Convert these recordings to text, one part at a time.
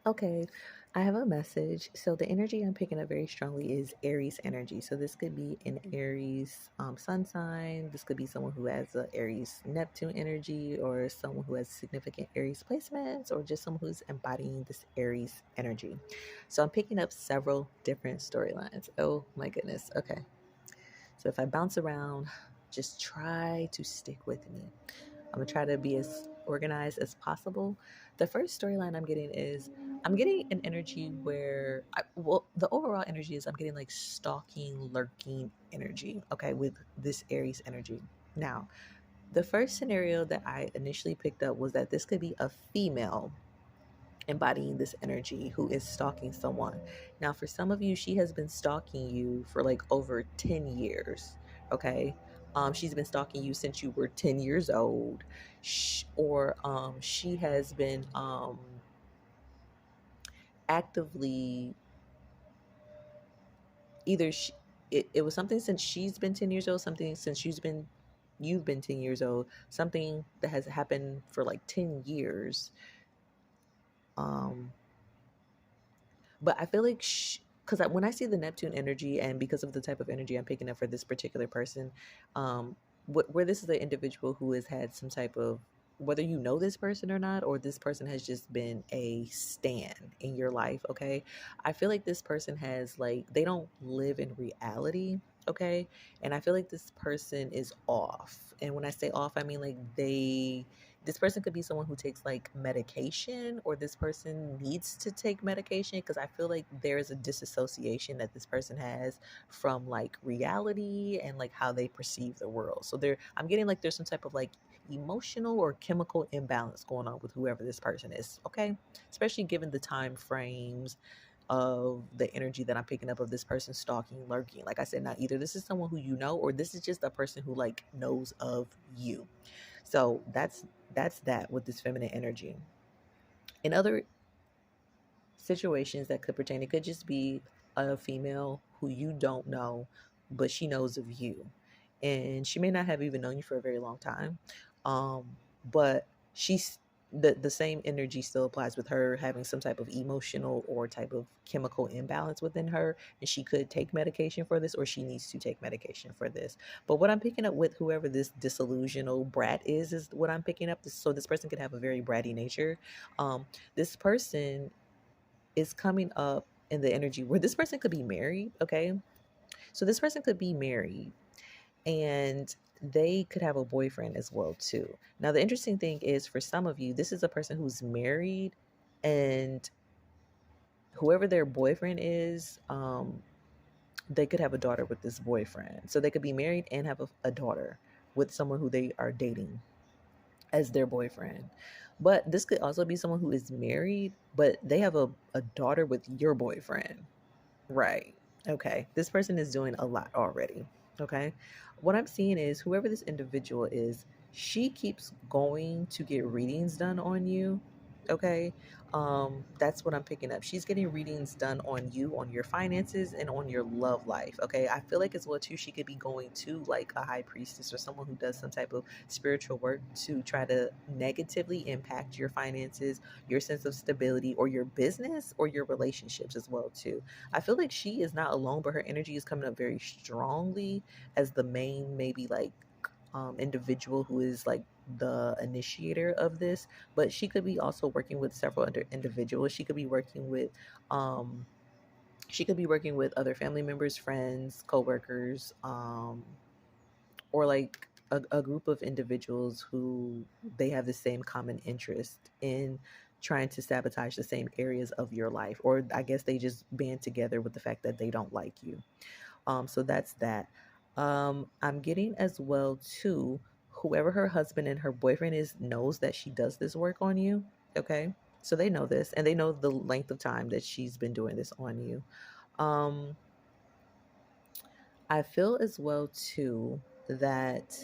Okay, I have a message. So the energy I'm picking up very strongly is Aries energy. So this could be an Aries sun sign. This could be someone who has a Aries Neptune energy, or someone who has significant Aries placements, or just someone who's embodying this Aries energy. So I'm picking up several different storylines. Oh my goodness. Okay. So if I bounce around, just try to stick with me. I'm gonna try to be as organized as possible. The first storyline I'm getting is I'm getting an energy where, the overall energy is I'm getting like stalking, lurking energy, okay, with this Aries energy. Now, the first scenario that I initially picked up was that this could be a female embodying this energy who is stalking someone. Now, for some of you, she has been stalking you for like over 10 years. Okay. She's been stalking you since you were 10 years old. She has been actively either it was something since she's been 10 years old, something since you've been 10 years old, something that has happened for like 10 years. Um, But I feel like because when I see the Neptune energy, and because of the type of energy I'm picking up for this particular person, where this is an individual who has had some type of, whether you know this person or not, or this person has just been a stand in your life, okay? I feel like this person has, like, they don't live in reality, okay? And I feel like this person is off. And when I say off, I mean like this person could be someone who takes like medication, or this person needs to take medication, because I feel like there's a disassociation that this person has from like reality and like how they perceive the world. So I'm getting like there's some type of like emotional or chemical imbalance going on with whoever this person is, okay? Especially given the time frames of the energy that I'm picking up of this person stalking, lurking. Like I said, now either this is someone who you know, or this is just a person who like knows of you. So that's that with this feminine energy. In other situations that could pertain, it could just be a female who you don't know, but she knows of you. And she may not have even known you for a very long time. But she's the same energy still applies with her having some type of emotional or type of chemical imbalance within her, and she could take medication for this, or she needs to take medication for this. But what I'm picking up with whoever this disillusional brat is what I'm picking up. So this person could have a very bratty nature. This person is coming up in the energy where this person could be married, okay? So this person could be married, and they could have a boyfriend as well too. Now the interesting thing is, for some of you, this is a person who's married, and whoever their boyfriend is, they could have a daughter with this boyfriend. So they could be married and have a daughter with someone who they are dating as their boyfriend. But this could also be someone who is married, but they have a daughter with your boyfriend. Right. Okay. This person is doing a lot already. Okay. What I'm seeing is whoever this individual is, she keeps going to get readings done on you. Okay. That's what I'm picking up. She's getting readings done on you, on your finances, and on your love life. Okay. I feel like as well too, she could be going to like a high priestess or someone who does some type of spiritual work to try to negatively impact your finances, your sense of stability, or your business, or your relationships as well too. I feel like she is not alone, but her energy is coming up very strongly as the main, maybe like individual who is like the initiator of this. But she could be also working with several other individuals. Um, she could be working with other family members, friends, coworkers, or like a group of individuals who they have the same common interest in trying to sabotage the same areas of your life, or I guess they just band together with the fact that they don't like you. So that's that. I'm getting as well too, whoever her husband and her boyfriend is knows that she does this work on you. Okay, so they know this, and they know the length of time that she's been doing this on you. um I feel as well too that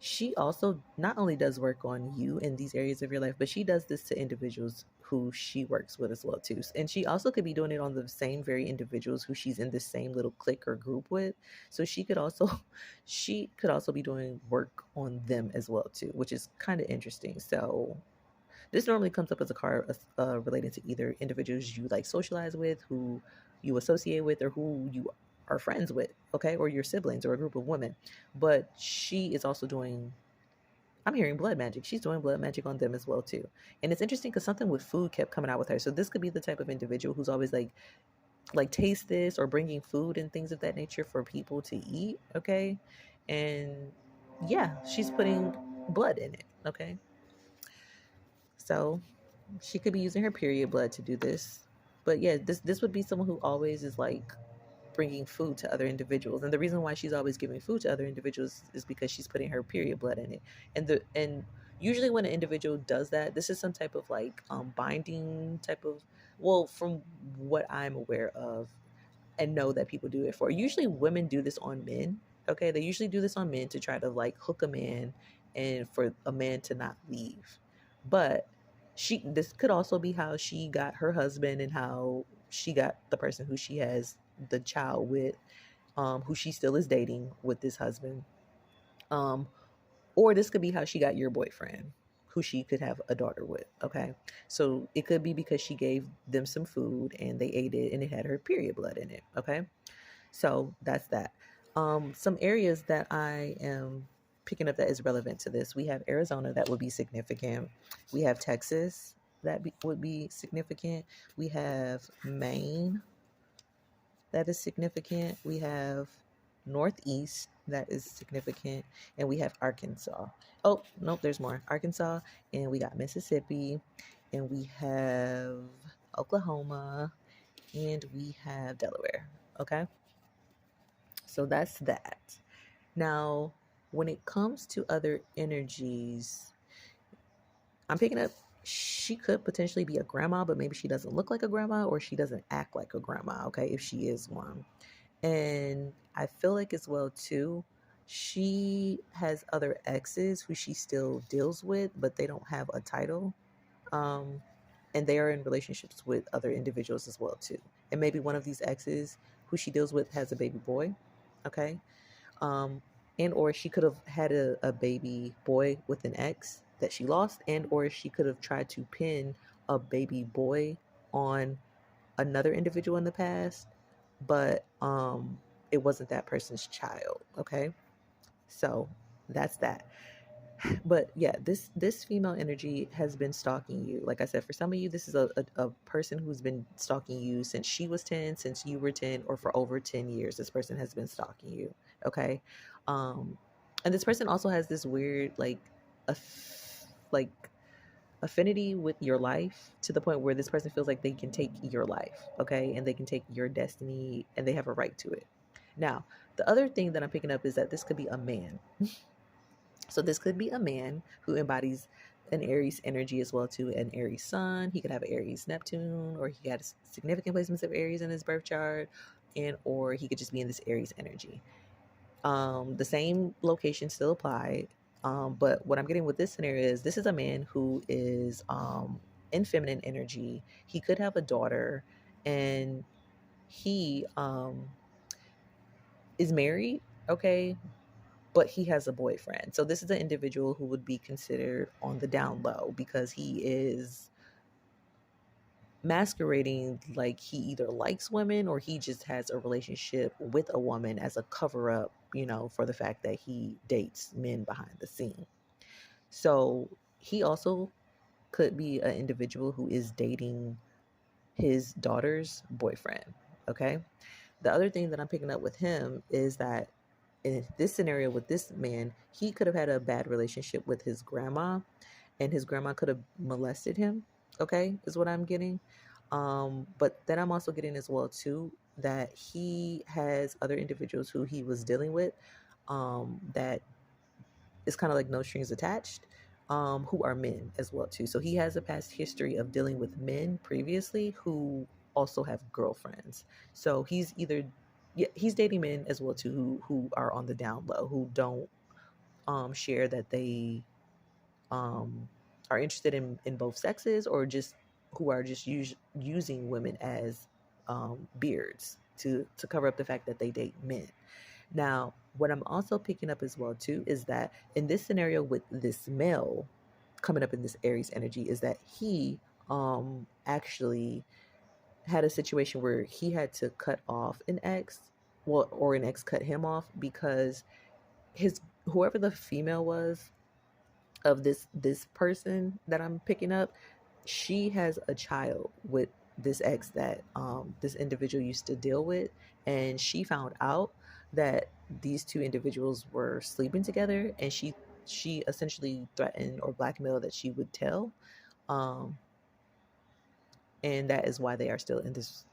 she also not only does work on you in these areas of your life, but she does this to individuals who she works with as well too. And she also could be doing it on the same very individuals who she's in the same little clique or group with. So she could also be doing work on them as well too, which is kind of interesting. So This normally comes up as a card related to either individuals you like socialize with, who you associate with, or who you are friends with, okay, or your siblings or a group of women. But she is also doing, I'm hearing blood magic. She's doing blood magic on them as well too. And it's interesting because something with food kept coming out with her. So this could be the type of individual who's always like taste this or bringing food and things of that nature for people to eat, okay? And yeah, she's putting blood in it, okay? So she could be using her period blood to do this. But yeah, this would be someone who always is like bringing food to other individuals. And the reason why she's always giving food to other individuals is because she's putting her period blood in it. And usually when an individual does that, this is some type of like binding type of, well, from what I'm aware of and know that people do it for. Usually women do this on men. Okay, they usually do this on men to try to like hook a man and for a man to not leave. But she, this could also be how she got her husband and how she got the person who she has the child with, who she still is dating with this husband. Um, or this could be how she got your boyfriend, who she could have a daughter with. Okay. So it could be because she gave them some food and they ate it and it had her period blood in it. Okay. So that's that. Some areas that I am picking up that is relevant to this. We have Arizona that would be significant. We have Texas that would be significant. We have Maine that is significant. We have Northeast that is significant, and we have Arkansas. Oh, nope, there's more. Arkansas, and we got Mississippi, and we have Oklahoma, and we have Delaware. Okay, so that's that. Now, when it comes to other energies, I'm picking up she could potentially be a grandma, but maybe she doesn't look like a grandma or she doesn't act like a grandma, okay, if she is one. And I feel like as well too, she has other exes who she still deals with, but they don't have a title. Um, and they are in relationships with other individuals as well too. And maybe one of these exes who she deals with has a baby boy. Okay. Um, and or she could have had a baby boy with an ex that she lost, and or she could have tried to pin a baby boy on another individual in the past, but it wasn't that person's child. Okay, so that's that. But yeah, this female energy has been stalking you. Like I said, for some of you, this is a person who's been stalking you since she was 10, since you were 10, or for over 10 years. This person has been stalking you. Okay. um and this person also has this weird like affinity with your life, to the point where this person feels like they can take your life, okay, and they can take your destiny and they have a right to it. Now, the other thing that I'm picking up is that this could be a man. So this could be a man who embodies an Aries energy as well too, an Aries sun. He could have an Aries Neptune, or he had significant placements of Aries in his birth chart, and or he could just be in this Aries energy. The same location still apply. But what I'm getting with this scenario is this is a man who is in feminine energy. He could have a daughter, and he is married, okay, but he has a boyfriend. So this is an individual who would be considered on the down low because he is masquerading like he either likes women or he just has a relationship with a woman as a cover up, for the fact that he dates men behind the scene. So he also could be an individual who is dating his daughter's boyfriend. Okay. The other thing that I'm picking up with him is that in this scenario with this man, he could have had a bad relationship with his grandma, and his grandma could have molested him. Okay, is what I'm getting. But then I'm also getting as well too that he has other individuals who he was dealing with, that is kind of like no strings attached, who are men as well too. So he has a past history of dealing with men previously who also have girlfriends. So he's either, yeah, he's dating men as well too who are on the down low, who don't share that they um are interested in both sexes, or just who are just using women as beards to cover up the fact that they date men. Now, what I'm also picking up as well too is that in this scenario with this male, coming up in this Aries energy is that he actually had a situation where he had to cut off an ex, well, or an ex cut him off because his whoever the female was of this person that I'm picking up, she has a child with this ex that this individual used to deal with, and she found out that these two individuals were sleeping together, and she essentially threatened or blackmailed that she would tell, um, and that is why they are still in this.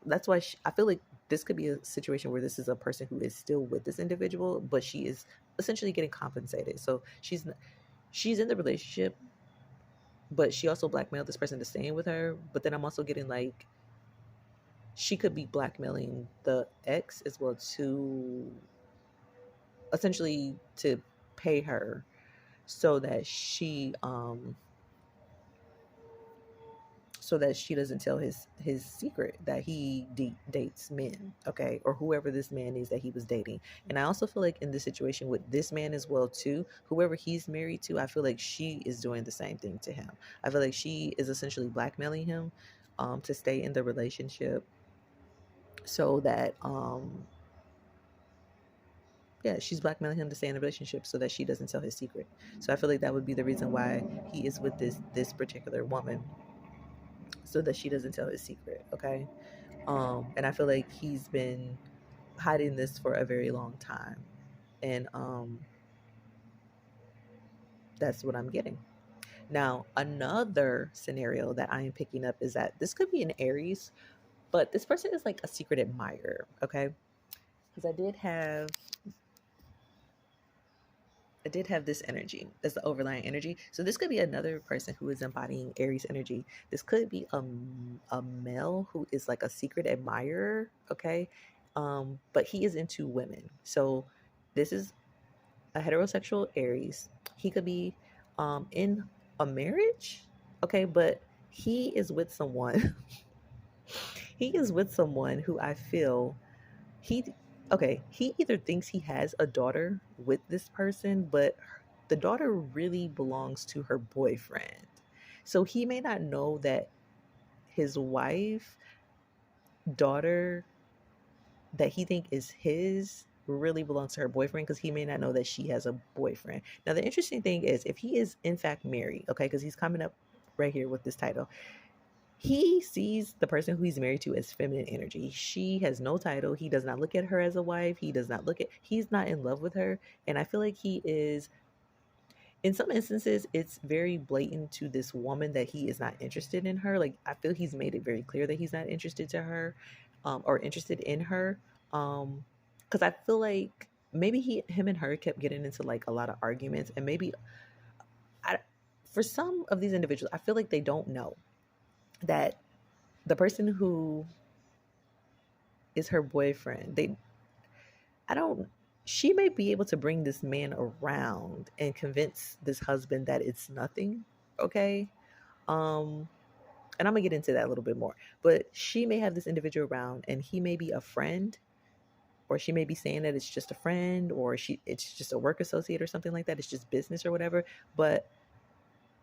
That's why I feel like this could be a situation where this is a person who is still with this individual, but she is essentially getting compensated. So she's in the relationship, but she also blackmailed this person to staying with her. But then I'm also getting like she could be blackmailing the ex as well to essentially to pay her so that she doesn't tell his secret that he dates men, okay, or whoever this man is that he was dating. And I also feel like in this situation with this man as well too, whoever he's married to, I feel like she is doing the same thing to him. I feel like she is essentially blackmailing him to stay in the relationship so that yeah, she's blackmailing him to stay in the relationship so that she doesn't tell his secret. So I feel like that would be the reason why he is with this particular woman, so that she doesn't tell his secret, okay? And I feel like he's been hiding this for a very long time. And that's what I'm getting. Now, another scenario that I am picking up is that this could be an Aries, but this person is like a secret admirer, okay? Because I did have this energy. That's the overlying energy. So this could be another person who is embodying Aries energy. This could be a male who is like a secret admirer, okay? But he is into women. So this is a heterosexual Aries. He could be in a marriage, okay? But he is with someone. He is with someone who I feel he he either thinks he has a daughter with this person, but the daughter really belongs to her boyfriend. So he may not know that his wife daughter that he think is his really belongs to her boyfriend, because he may not know that she has a boyfriend. Now the interesting thing is, if he is in fact married, okay, because he's coming up right here with this title, he sees the person who he's married to as feminine energy. She has no title. He does not look at her as a wife. He's not in love with her. And I feel like he is, in some instances, it's very blatant to this woman that he is not interested in her. Like, I feel he's made it very clear that he's not interested to her, or interested in her. Because I feel like maybe him and her kept getting into like a lot of arguments, and maybe I, for some of these individuals, I feel like they don't know that the person who is her boyfriend, I don't she may be able to bring this man around and convince this husband that it's nothing, okay? Um and I'm gonna get into that a little bit more. But she may have this individual around, and he may be a friend, or she may be saying that it's just a friend, or it's just a work associate or something like that. It's just business or whatever. But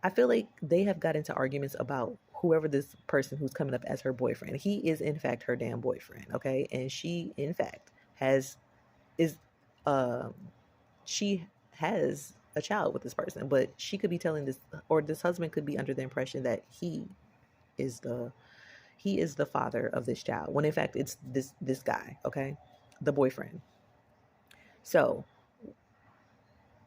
I feel like they have got into arguments about whoever this person who's coming up as her boyfriend. He is in fact her damn boyfriend, okay? And she in fact has is um she has a child with this person, but she could be telling this, or this husband could be under the impression that is the he is the father of this child, when in fact it's this guy, okay? The boyfriend. So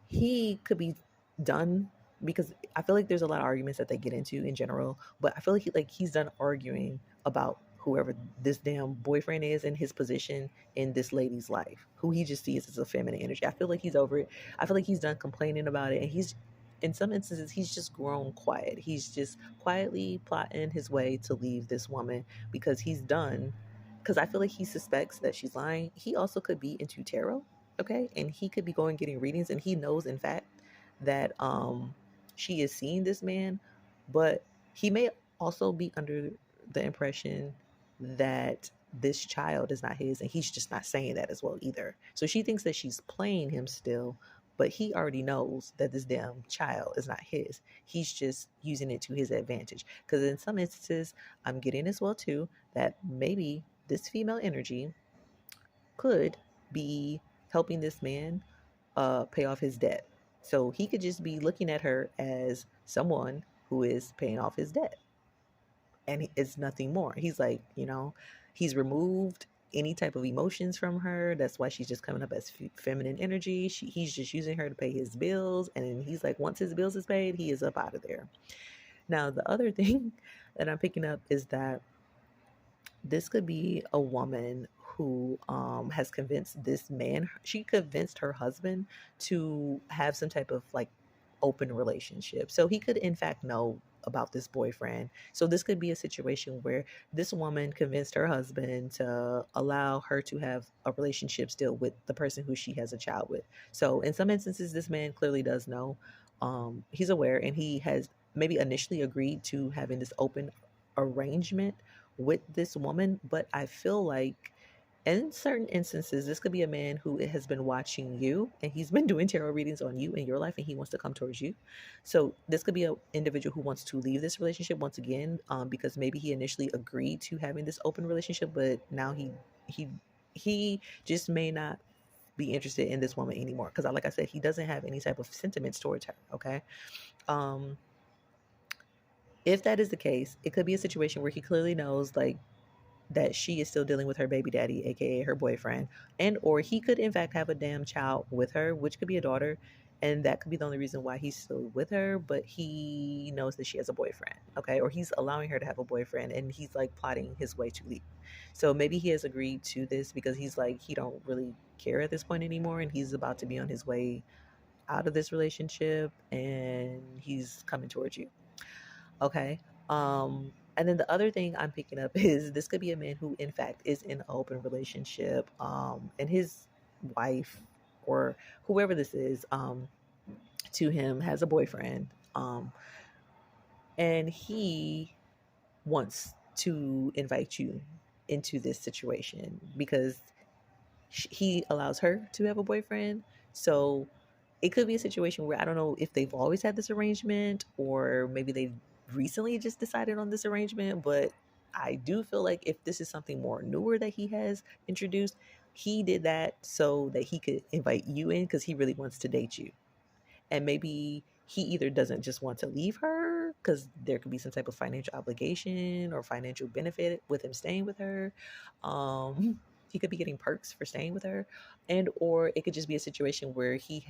he could be done, because I feel like there's a lot of arguments that they get into in general, but I feel like he's done arguing about whoever this damn boyfriend is in his position in this lady's life, who he just sees as a feminine energy. I feel like he's over it. I feel like he's done complaining about it, and he's, in some instances, he's just grown quiet. He's just quietly plotting his way to leave this woman, because he's done, because I feel like he suspects that she's lying. He also could be into tarot, okay, and he could be going getting readings, and he knows in fact that she is seeing this man, but he may also be under the impression that this child is not his, and he's just not saying that as well either. So she thinks that she's playing him still, but he already knows that this damn child is not his. He's just using it to his advantage. Because in some instances, I'm getting as well too that maybe this female energy could be helping this man pay off his debt. So he could just be looking at her as someone who is paying off his debt, and it's nothing more. He's like, he's removed any type of emotions from her. That's why she's just coming up as feminine energy. He's just using her to pay his bills, and then he's like, once his bills is paid, he is up out of there. Now, the other thing that I'm picking up is that this could be a woman who has convinced this man, she convinced her husband to have some type of like open relationship. So he could, in fact, know about this boyfriend. So this could be a situation where this woman convinced her husband to allow her to have a relationship still with the person who she has a child with. So in some instances, this man clearly does know. He's aware, and he has maybe initially agreed to having this open arrangement with this woman, but I feel like in certain instances, this could be a man who has been watching you and he's been doing tarot readings on you in your life and he wants to come towards you. So this could be an individual who wants to leave this relationship once again, because maybe he initially agreed to having this open relationship, but now he he just may not be interested in this woman anymore. Because like I said, he doesn't have any type of sentiments towards her. Okay. Um, if that is the case, it could be a situation where he clearly knows like that she is still dealing with her baby daddy, aka her boyfriend, and or he could in fact have a damn child with her, which could be a daughter, and that could be the only reason why he's still with her, but he knows that she has a boyfriend. Okay, or he's allowing her to have a boyfriend and he's like plotting his way to leave. So maybe he has agreed to this because he's like he don't really care at this point anymore and he's about to be on his way out of this relationship and he's coming towards you. Okay. And then the other thing I'm picking up is this could be a man who, in fact, is in an open relationship, and his wife or whoever this is, to him has a boyfriend, and he wants to invite you into this situation because he allows her to have a boyfriend. So it could be a situation where I don't know if they've always had this arrangement or maybe they recently just decided on this arrangement, but I do feel like if this is something more newer that he has introduced, he did that so that he could invite you in because he really wants to date you. And maybe he either doesn't just want to leave her because there could be some type of financial obligation or financial benefit with him staying with her. He could be getting perks for staying with her, and or it could just be a situation where he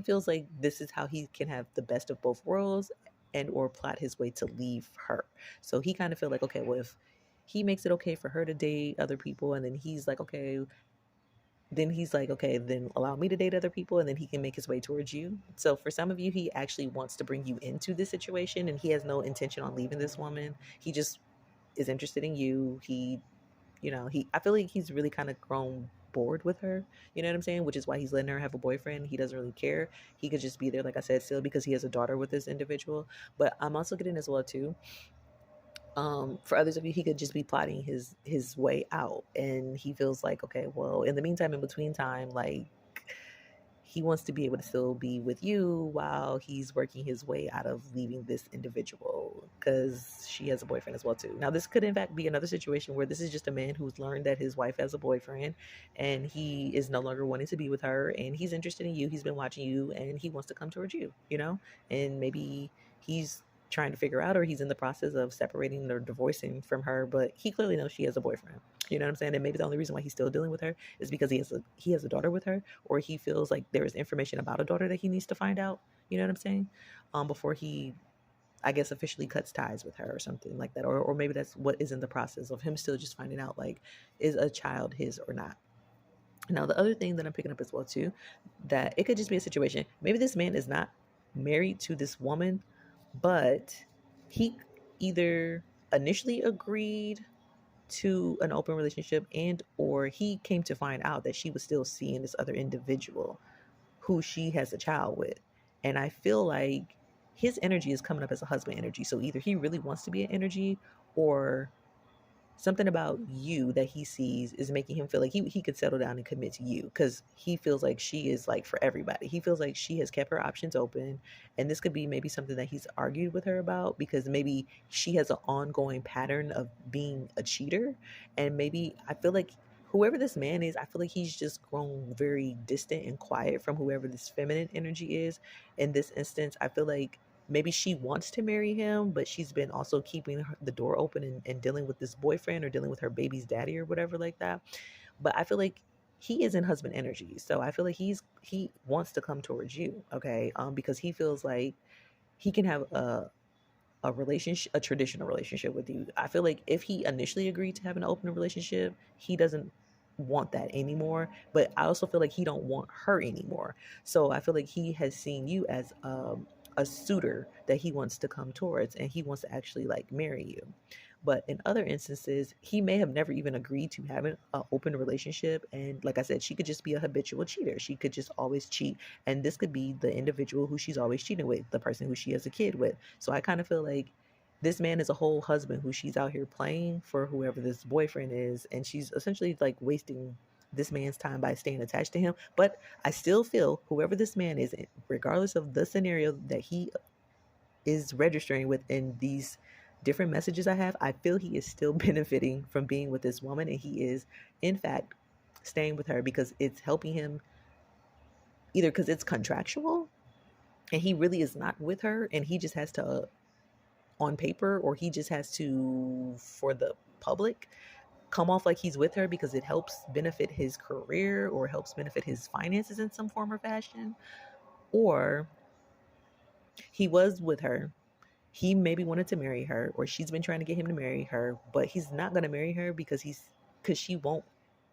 feels like this is how he can have the best of both worlds and or plot his way to leave her. So he kind of feel like, okay, well, if he makes it okay for her to date other people and then he's like, okay, then allow me to date other people, and then he can make his way towards you. So for some of you, he actually wants to bring you into this situation, and he has no intention on leaving this woman. He just is interested in you. I feel like he's really kind of grown bored with her. You know what I'm saying? Which is why he's letting her have a boyfriend. He doesn't really care. He could just be there, like I said, still because he has a daughter with this individual. But I'm also getting as well too, for others of you, he could just be plotting his way out, and he feels like, okay, well, in the meantime, in between time, like he wants to be able to still be with you while he's working his way out of leaving this individual because she has a boyfriend as well too. Now this could in fact be another situation where this is just a man who's learned that his wife has a boyfriend and he is no longer wanting to be with her and he's interested in you. He's been watching you and he wants to come towards you, and maybe he's trying to figure out or he's in the process of separating or divorcing from her, but he clearly knows she has a boyfriend. You know what I'm saying? And maybe the only reason why he's still dealing with her is because he has a daughter with her, or he feels like there is information about a daughter that he needs to find out. You know what I'm saying? Before he, I guess, officially cuts ties with her or something like that, or maybe that's what is in the process of him still just finding out like is a child his or not. Now the other thing that I'm picking up as well too, that it could just be a situation. Maybe this man is not married to this woman, but he either initially agreed to an open relationship and or he came to find out that she was still seeing this other individual who she has a child with. And I feel like his energy is coming up as a husband energy. So either he really wants to be an energy or something about you that he sees is making him feel like he could settle down and commit to you, because he feels like she is like for everybody. He feels like she has kept her options open, and this could be maybe something that he's argued with her about, because maybe she has an ongoing pattern of being a cheater. And maybe I feel like whoever this man is, I feel like he's just grown very distant and quiet from whoever this feminine energy is. In this instance, I feel like maybe she wants to marry him, but she's been also keeping the door open, and dealing with this boyfriend or dealing with her baby's daddy or whatever like that. But I feel like he is in husband energy, so I feel like he wants to come towards you, okay? Because he feels like he can have a relationship, a traditional relationship with you. I feel like if he initially agreed to have an open relationship, he doesn't want that anymore. But I also feel like he don't want her anymore. So I feel like he has seen you as a suitor that he wants to come towards, and he wants to actually like marry you. But in other instances, he may have never even agreed to having an open relationship. And like I said, she could just be a habitual cheater. She could just always cheat. And this could be the individual who she's always cheating with, the person who she has a kid with. So I kind of feel like this man is a whole husband who she's out here playing for whoever this boyfriend is. And she's essentially like wasting this man's time by staying attached to him. But I still feel whoever this man is, regardless of the scenario that he is registering within these different messages I have, I feel he is still benefiting from being with this woman. And he is, in fact, staying with her because it's helping him, either because it's contractual and he really is not with her and he just has to, on paper, or he just has to, for the public, come off like he's with her because it helps benefit his career or helps benefit his finances in some form or fashion. Or he was with her, he maybe wanted to marry her, or she's been trying to get him to marry her, but he's not going to marry her because she won't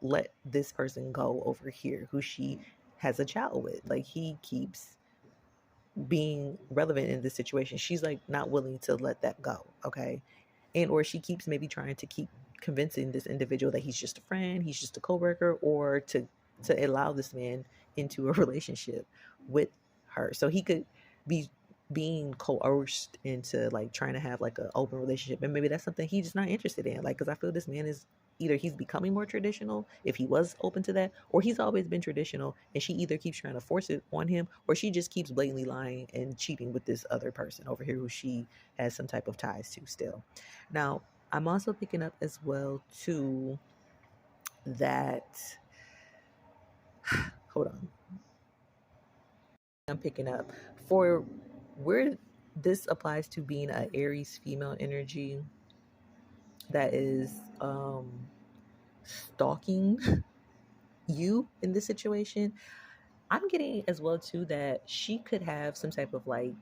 let this person go over here who she has a child with. Like, he keeps being relevant in this situation. She's like not willing to let that go, okay? And or she keeps maybe trying to keep convincing this individual that he's just a friend, he's just a coworker, or to allow this man into a relationship with her. So he could be being coerced into like trying to have like an open relationship, and maybe that's something he's just not interested in. Like, because I feel this man is, either he's becoming more traditional if he was open to that, or he's always been traditional and she either keeps trying to force it on him, or she just keeps blatantly lying and cheating with this other person over here who she has some type of ties to still. Now, I'm also picking up as well too that, hold on, I'm picking up for where this applies to being an Aries female energy that is stalking you in this situation. I'm getting as well too that she could have some type of like,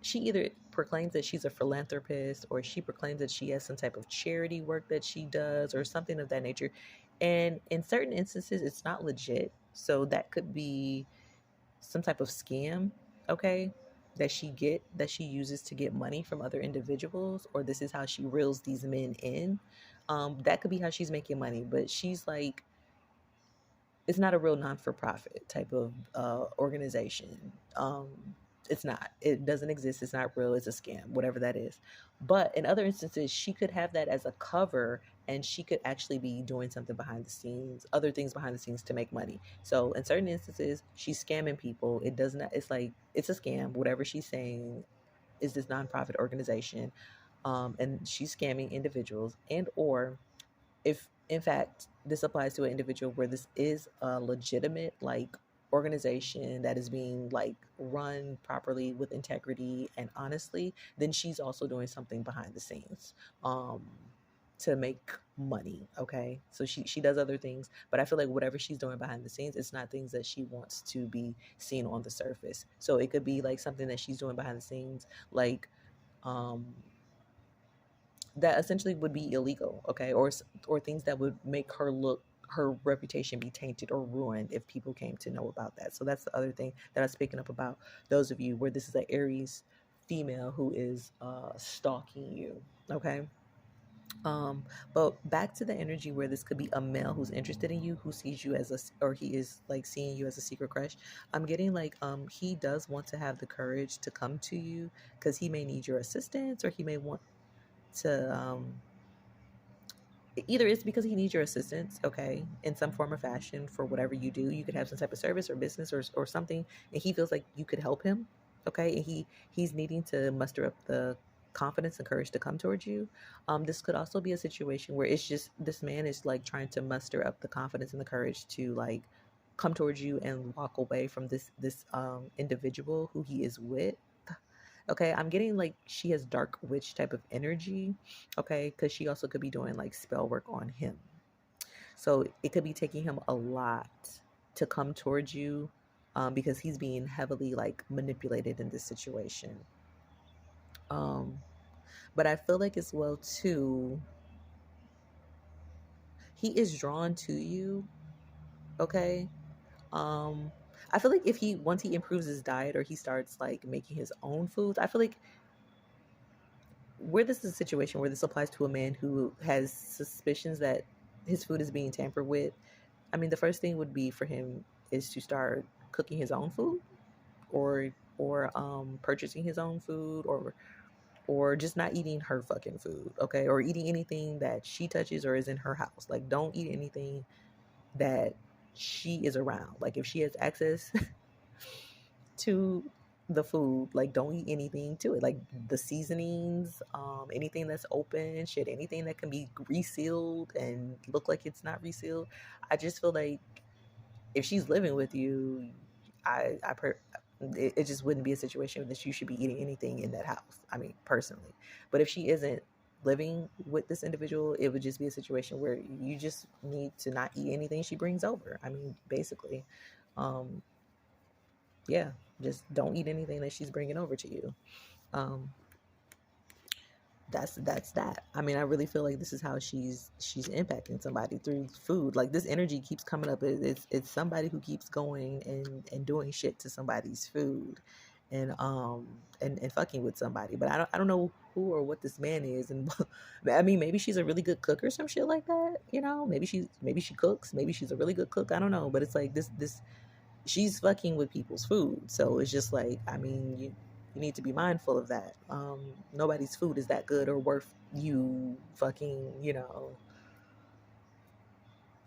she either proclaims that she's a philanthropist, or she proclaims that she has some type of charity work that she does or something of that nature. And in certain instances it's not legit. So that could be some type of scam, okay, that she uses to get money from other individuals, or this is how she reels these men in. That could be how she's making money, but she's like, it's not a real non-for-profit type of organization. It's not. It doesn't exist. It's not real. It's a scam, whatever that is. But in other instances, she could have that as a cover, and she could actually be doing something behind the scenes, other things behind the scenes to make money. So in certain instances, she's scamming people. It does not. It's like it's a scam. Whatever she's saying is this nonprofit organization, and she's scamming individuals, and or if in fact this applies to an individual where this is a legitimate like organization that is being like run properly with integrity and honestly, then she's also doing something behind the scenes um to make money, okay? So she does other things, but I feel like whatever she's doing behind the scenes, it's not things that she wants to be seen on the surface. So it could be like something that she's doing behind the scenes, like um that essentially would be illegal, okay, or things that would make her look, her reputation be tainted or ruined if people came to know about that. So that's the other thing that I was picking up about those of you where this is an Aries female who is stalking you, okay. um but back to the energy where this could be a male who's interested in you, who sees you as a, or he is like seeing you as a secret crush. I'm getting like he does want to have the courage to come to you because he may need your assistance, or he may want to either it's because he needs your assistance, okay, in some form or fashion for whatever you do. You could have some type of service or business or something, and he feels like you could help him, okay, and he's needing to muster up the confidence and courage to come towards you. This could also be a situation where it's just this man is like trying to muster up the confidence and the courage to like come towards you and walk away from this individual who he is with. Okay, I'm getting like she has dark witch type of energy. Okay, because she also could be doing like spell work on him. So it could be taking him a lot to come towards you, because he's being heavily like manipulated in this situation. Um, but I feel like as well too, he is drawn to you. Okay. Um, I feel like if he once he improves his diet or he starts like making his own foods, I feel like where this is a situation where this applies to a man who has suspicions that his food is being tampered with. I mean, the first thing would be for him is to start cooking his own food, or purchasing his own food, or just not eating her fucking food, okay, or eating anything that she touches or is in her house. Like, don't eat anything that she is around. Like, if she has access to the food, like don't eat anything to it, like the seasonings, anything that's open, shit, anything that can be resealed and look like it's not resealed. I just feel like if she's living with you, it just wouldn't be a situation that you should be eating anything in that house. I mean, personally. But if she isn't living with this individual, it would just be a situation where you just need to not eat anything she brings over. I mean, basically. um yeah, just don't eat anything that she's bringing over to you. um that's that. I mean, I really feel like this is how she's impacting somebody through food. Like, this energy keeps coming up. It's somebody who keeps going and doing shit to somebody's food, and fucking with somebody. But I don't know who or what this man is. And I mean, maybe she's a really good cook or some shit like that, you know. Maybe she cooks, maybe she's a really good cook, I don't know. But it's like this she's fucking with people's food. So it's just like, I mean, you need to be mindful of that. Nobody's food is that good or worth you fucking,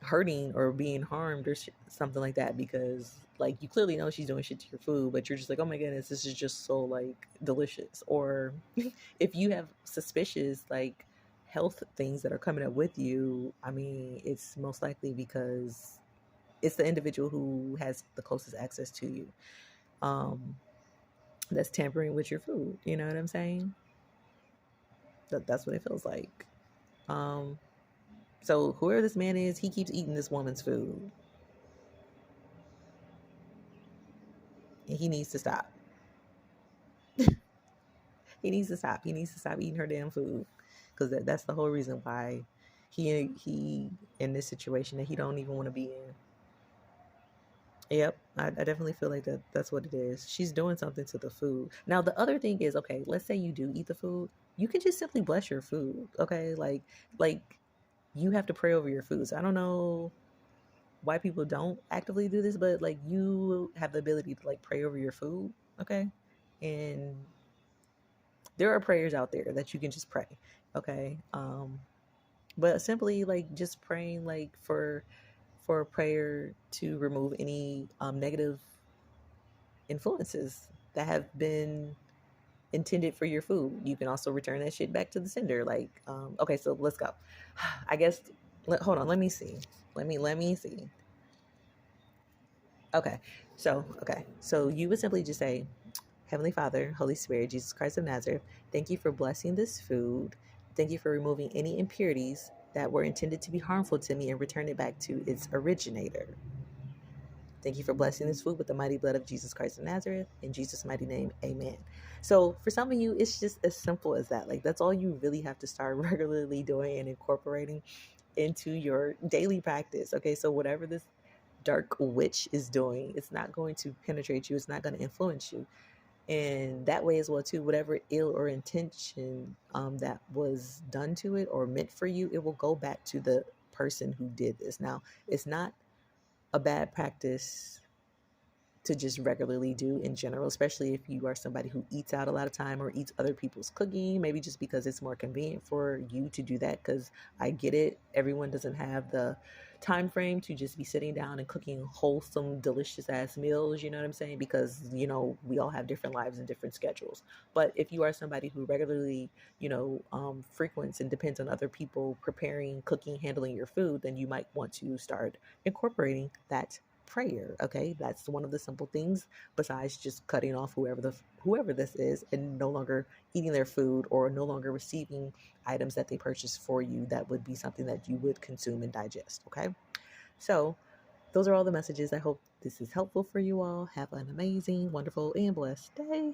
hurting or being harmed or something like that, because like you clearly know she's doing shit to your food, but you're just like, oh my goodness, this is just so like delicious. Or if you have suspicious like health things that are coming up with you, I mean, it's most likely because it's the individual who has the closest access to you, um, that's tampering with your food. You know what I'm saying? That's what it feels like. Um, so whoever this man is, he keeps eating this woman's food, and he needs to stop. He needs to stop. He needs to stop eating her damn food, because that's the whole reason why he in this situation that he don't even want to be in. Yep, I definitely feel like that's what it is. She's doing something to the food. Now, the other thing is, okay, let's say you do eat the food, you can just simply bless your food, okay? Like you have to pray over your food. So I don't know why people don't actively do this, but like you have the ability to like pray over your food, okay? And there are prayers out there that you can just pray, okay? But simply like just praying like for a prayer to remove any negative influences that have been intended for your food. You can also return that shit back to the sender. Like, okay, so let's go. I guess. Hold on. Let me see. Let me see. Okay. So you would simply just say, Heavenly Father, Holy Spirit, Jesus Christ of Nazareth, thank you for blessing this food. Thank you for removing any impurities that were intended to be harmful to me and return it back to its originator. Thank you for blessing this food with the mighty blood of Jesus Christ of Nazareth. In Jesus' mighty name, amen. So for some of you, it's just as simple as that. Like, that's all you really have to start regularly doing and incorporating into your daily practice. Okay, so whatever this dark witch is doing, it's not going to penetrate you. It's not going to influence you. And that way as well too, whatever ill or intention that was done to it or meant for you, it will go back to the person who did this. Now, it's not a bad practice to just regularly do in general, especially if you are somebody who eats out a lot of time or eats other people's cooking, maybe just because it's more convenient for you to do that. Because I get it, everyone doesn't have the time frame to just be sitting down and cooking wholesome, delicious ass meals, you know what I'm saying? Because, we all have different lives and different schedules. But if you are somebody who regularly, frequents and depends on other people preparing, cooking, handling your food, then you might want to start incorporating that prayer. Okay, that's one of the simple things besides just cutting off whoever this is and no longer eating their food or no longer receiving items that they purchased for you. That would be something that you would consume and digest. Okay, so those are all the messages. I hope this is helpful for you all. Have an amazing, wonderful, and blessed day.